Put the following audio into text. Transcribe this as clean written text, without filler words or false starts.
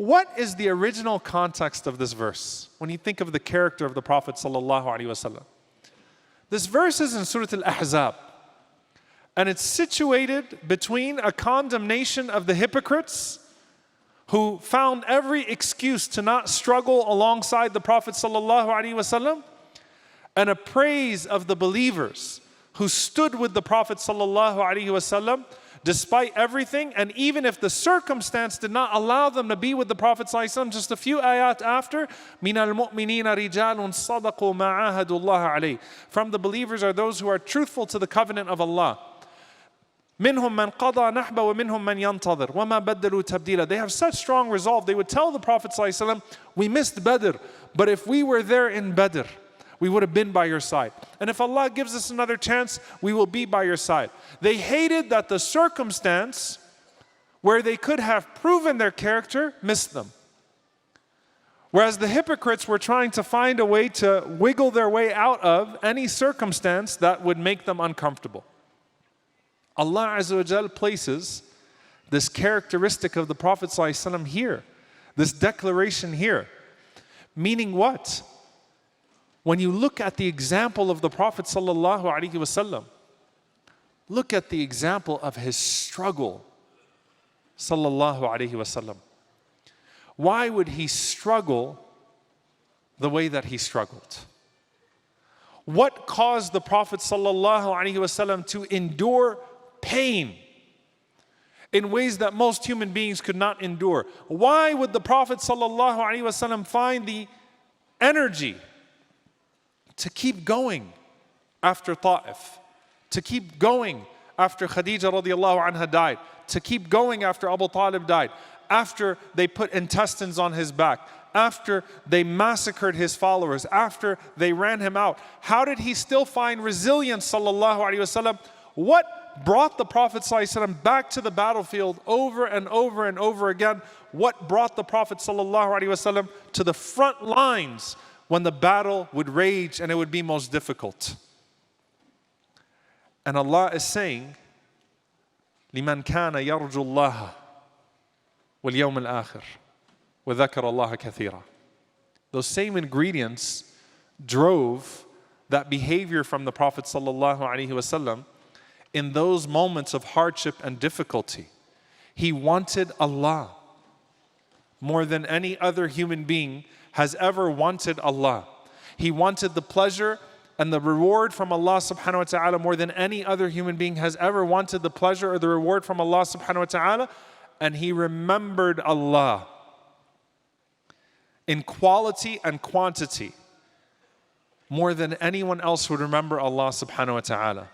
What is the original context of this verse when you think of the character of the Prophet sallallahu alaihi wasallam? This verse is in Surah Al-Ahzab, and it's situated between a condemnation of the hypocrites who found every excuse to not struggle alongside the Prophet sallallahu alaihi wasallam, and a praise of the believers who stood with the Prophet sallallahu alaihi wasallam despite everything, and even if the circumstance did not allow them to be with the Prophet ﷺ, just a few ayat after, مِنَ الْمُؤْمِنِينَ رِجَالٌ صَدَقُوا مَا عَاهَدُوا اللَّهَ عَلَيْهِ. From the believers are those who are truthful to the covenant of Allah. مِنْهُمْ مَنْ قَضَى نَحْبَ وَمِنْهُمْ مَنْ يَنْتَظِرُ وَمَا بَدَّلُوا تَبْدِيلًا. They have such strong resolve. They would tell the Prophet ﷺ, we missed Badr, but if we were there in Badr, we would have been by your side. And if Allah gives us another chance, we will be by your side. They hated that the circumstance where they could have proven their character missed them. Whereas the hypocrites were trying to find a way to wiggle their way out of any circumstance that would make them uncomfortable. Allah Azza wa Jal places this characteristic of the Prophet ﷺ here, this declaration here. Meaning what? When you look at the example of the Prophet sallallahu alaihi wasallam, look at the example of his struggle, sallallahu alaihi wasallam. Why would he struggle the way that he struggled? What caused the Prophet sallallahu alaihi wasallam to endure pain in ways that most human beings could not endure? Why would the Prophet sallallahu alaihi wasallam find the energy to keep going after Ta'if, to keep going after Khadija radiallahu anha died, to keep going after Abu Talib died, after they put intestines on his back, after they massacred his followers, after they ran him out? How did he still find resilience, sallallahu alaihi wasallam? What brought the Prophet sallallahu alaihi wasallam back to the battlefield over and over and over again? What brought the Prophet sallallahu alaihi wasallam to the front lines when the battle would rage and it would be most difficult? And Allah is saying, لِمَنْ كَانَ يَرْجُ اللَّهَ وَالْيَوْمَ الْآخِرِ وَذَكَرَ اللَّهَ كَثِيرًا. Those same ingredients drove that behavior from the Prophet sallallahu alaihi wasallam in those moments of hardship and difficulty. He wanted Allah more than any other human being has ever wanted Allah. He wanted the pleasure and the reward from Allah subhanahu wa ta'ala more than any other human being has ever wanted the pleasure or the reward from Allah subhanahu wa ta'ala. And he remembered Allah in quality and quantity more than anyone else would remember Allah subhanahu wa ta'ala.